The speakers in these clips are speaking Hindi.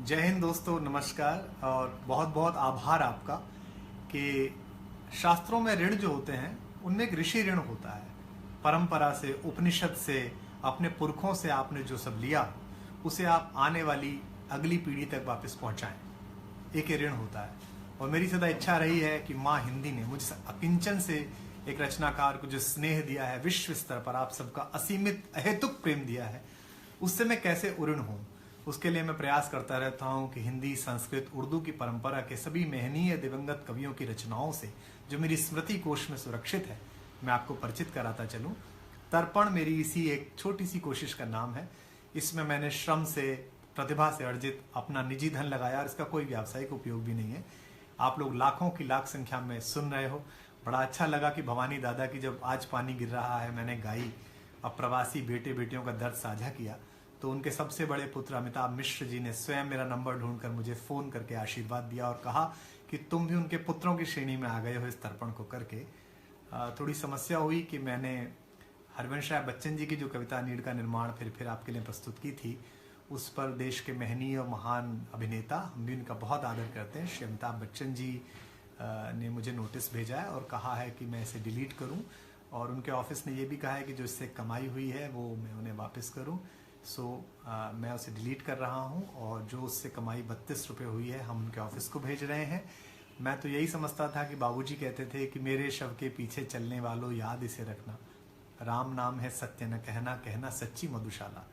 जय हिंद दोस्तों, नमस्कार और बहुत बहुत आभार आपका कि शास्त्रों में ऋण जो होते हैं उनमें एक ऋषि ऋण होता है। परंपरा से, उपनिषद से, अपने पुरखों से आपने जो सब लिया उसे आप आने वाली अगली पीढ़ी तक वापस पहुंचाएं। एक ये ऋण होता है। और मेरी सदा इच्छा रही है कि माँ हिंदी ने मुझे अकिंचन से एक रचनाकार को जो स्नेह दिया है, विश्व स्तर पर आप सबका असीमित अहेतुक प्रेम दिया है, उससे मैं कैसे उऋण हूं। उसके लिए मैं प्रयास करता रहता हूं कि हिंदी, संस्कृत, उर्दू की परंपरा के सभी महनीय दिवंगत कवियों की रचनाओं से जो मेरी स्मृति कोश में सुरक्षित है, मैं आपको परिचित कराता चलूं। तर्पण मेरी इसी एक छोटी सी कोशिश का नाम है। इसमें मैंने श्रम से, प्रतिभा से अर्जित अपना निजी धन लगाया और इसका कोई व्यावसायिक उपयोग भी नहीं है। आप लोग लाखों की लाख संख्या में सुन रहे हो। बड़ा अच्छा लगा कि भवानी दादा की जब आज पानी गिर रहा है मैंने गाई, अब प्रवासी बेटे बेटियों का दर्द साझा किया, तो उनके सबसे बड़े पुत्र अमिताभ मिश्र जी ने स्वयं मेरा नंबर ढूंढकर मुझे फोन करके आशीर्वाद दिया और कहा कि तुम भी उनके पुत्रों की श्रेणी में आ गए हो इस तर्पण को करके। थोड़ी समस्या हुई कि मैंने हरिवंश राय बच्चन जी की जो कविता नीड का निर्माण फिर आपके लिए प्रस्तुत की थी, उस पर देश के महनीय और महान अभिनेता, हम भी उनका बहुत आदर करते हैं, श्री अमिताभ बच्चन जी ने मुझे नोटिस भेजा है और कहा है कि मैं इसे डिलीट करूं। और उनके ऑफिस ने ये भी कहा है कि जो इससे कमाई हुई है वो मैं उन्हें वापस करूं। मैं उसे डिलीट कर रहा हूं और जो उससे कमाई 32 रुपये हुई है हम उनके ऑफिस को भेज रहे हैं। मैं तो यही समझता था कि बाबूजी कहते थे कि मेरे शव के पीछे चलने वालों याद इसे रखना, राम नाम है सत्य न कहना, कहना सच्ची मधुशाला।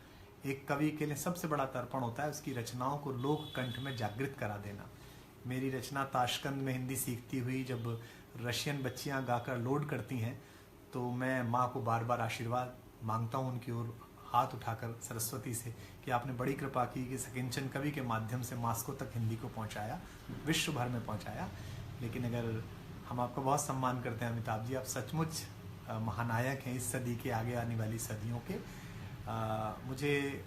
एक कवि के लिए सबसे बड़ा तर्पण होता है उसकी रचनाओं को लोक कंठ में जागृत करा देना। मेरी रचना ताशकंद में हिंदी सीखती हुई जब रशियन बच्चियां गाकर लोड करती हैं तो मैं माँ को बार बार आशीर्वाद मांगता हूँ उनकी ओर हाथ उठाकर सरस्वती से कि आपने बड़ी कृपा की कि सकिंचन कवि के माध्यम से मास्को तक हिंदी को पहुंचाया, विश्व भर में पहुंचाया। लेकिन अगर हम आपका बहुत सम्मान करते हैं अमिताभ जी, आप सचमुच महानायक हैं इस सदी के, आगे आने वाली सदियों के। मुझे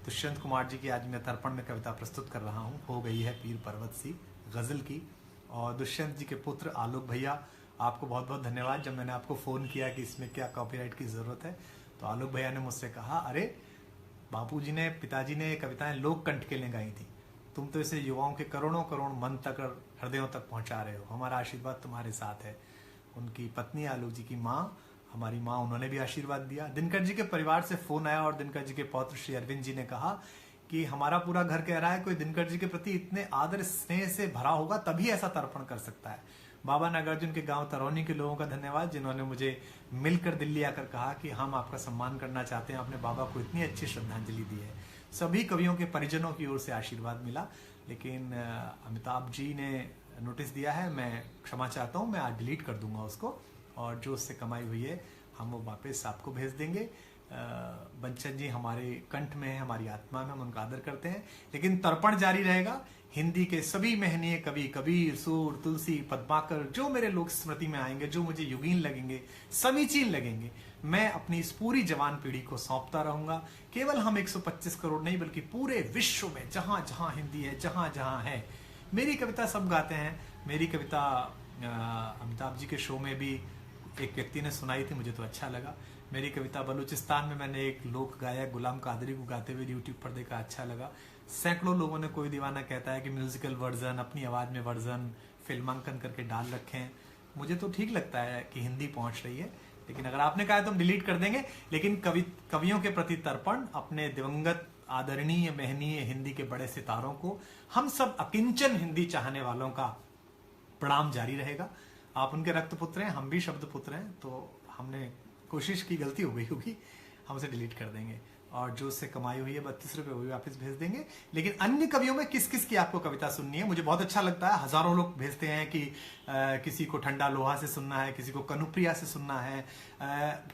दुष्यंत कुमार जी की आज मैं तर्पण में कविता प्रस्तुत कर रहा हूँ, हो गई है पीर पर्वत सी, गजल की। और दुष्यंत जी के पुत्र आलोक भैया, आपको बहुत बहुत धन्यवाद। जब मैंने आपको फ़ोन किया कि इसमें क्या कॉपीराइट की ज़रूरत है तो आलोक भैया ने मुझसे कहा, अरे बापूजी ने, पिताजी ने कविताएं लोक कंठ के लिए गाई थी, तुम तो इसे युवाओं के करोड़ों करोड़ मन तक और हृदयों तक पहुंचा रहे हो, हमारा आशीर्वाद तुम्हारे साथ है। उनकी पत्नी आलोक जी की माँ, हमारी माँ, उन्होंने भी आशीर्वाद दिया। दिनकर जी के परिवार से फोन आया और दिनकर जी के पौत्र श्री अरविंद जी ने कहा कि हमारा पूरा घर कह रहा है कोई दिनकर जी के प्रति इतने आदर स्नेह से भरा होगा तभी ऐसा तर्पण कर सकता है। बाबा नागार्जुन के गांव तरौनी के लोगों का धन्यवाद जिन्होंने मुझे मिलकर दिल्ली आकर कहा कि हम आपका सम्मान करना चाहते हैं, आपने बाबा को इतनी अच्छी श्रद्धांजलि दी है। सभी कवियों के परिजनों की ओर से आशीर्वाद मिला। लेकिन अमिताभ जी ने नोटिस दिया है, मैं क्षमा चाहता हूँ, मैं आज डिलीट कर दूंगा उसको और जो उससे कमाई हुई है हम वो वापस आपको भेज देंगे। बच्चन जी हमारे कंठ में है, हमारी आत्मा में, हम उनका आदर करते हैं। लेकिन तर्पण जारी रहेगा। हिंदी के सभी महनीय कवि, कबीर, सूर, तुलसी, पद्माकर, जो मेरे लोक स्मृति में आएंगे, जो मुझे युगीन लगेंगे, समीचीन लगेंगे, मैं अपनी इस पूरी जवान पीढ़ी को सौंपता रहूंगा। केवल हम 125 करोड़ नहीं बल्कि पूरे विश्व में जहां जहां हिंदी है, जहां जहां है, मेरी कविता सब गाते हैं। मेरी कविता अमिताभ जी के शो में भी एक व्यक्ति ने सुनाई थी, मुझे तो अच्छा लगा। मेरी कविता बलूचिस्तान में मैंने एक लोक गायक गुलाम कादरी को गाते हुए यूट्यूब पर देखा, अच्छा लगा। सैकड़ों लोगों ने, कोई दीवाना कहता है कि म्यूजिकल वर्जन, अपनी आवाज में वर्जन फिल्मांकन करके डाल रखे हैं। मुझे तो ठीक लगता है कि हिंदी पहुंच रही है, लेकिन अगर आपने कहा तो हम डिलीट कर देंगे। लेकिन कवियों के प्रति तर्पण, अपने दिवंगत आदरणीय महनीय हिंदी के बड़े सितारों को, हम सब अकिंचन हिंदी चाहने वालों का प्रणाम जारी रहेगा। आप उनके रक्त पुत्र हैं, हम भी शब्द पुत्र हैं, तो हमने कोशिश की, गलती हो गई होगी, हम उसे डिलीट कर देंगे और जो उससे कमाई हुई है 32 रुपये हुई वापस भेज देंगे। लेकिन अन्य कवियों में किस किस की आपको कविता सुननी है, मुझे बहुत अच्छा लगता है। हजारों लोग भेजते हैं कि किसी को ठंडा लोहा से सुनना है, किसी को कनुप्रिया से सुनना है।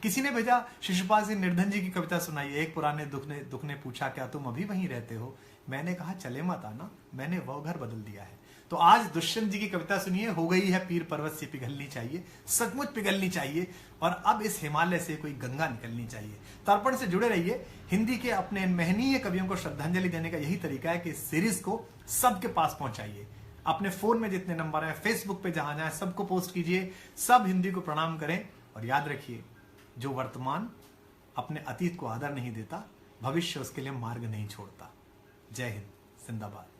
किसी ने भेजा शिशुपाल सिंह निर्धन जी की कविता सुनाई। एक पुराने दुख ने पूछा क्या तुम अभी वहीं रहते हो, मैंने कहा चले मत आना, मैंने वो घर बदल दिया है। तो आज दुष्यंत जी की कविता सुनिए, हो गई है पीर पर्वत से पिघलनी चाहिए, सचमुच पिघलनी चाहिए और अब इस हिमालय से कोई गंगा निकलनी चाहिए। तर्पण से जुड़े रहिए। हिंदी के अपने महनीय कवियों को श्रद्धांजलि देने का यही तरीका है कि इस सीरीज को सबके पास पहुंचाइए। अपने फोन में जितने नंबर हैं, फेसबुक पे जहां जाए सबको पोस्ट कीजिए, सब हिंदी को प्रणाम करें। और याद रखिए, जो वर्तमान अपने अतीत को आदर नहीं देता, भविष्य उसके लिए मार्ग नहीं छोड़ता। जय हिंद, जिंदाबाद।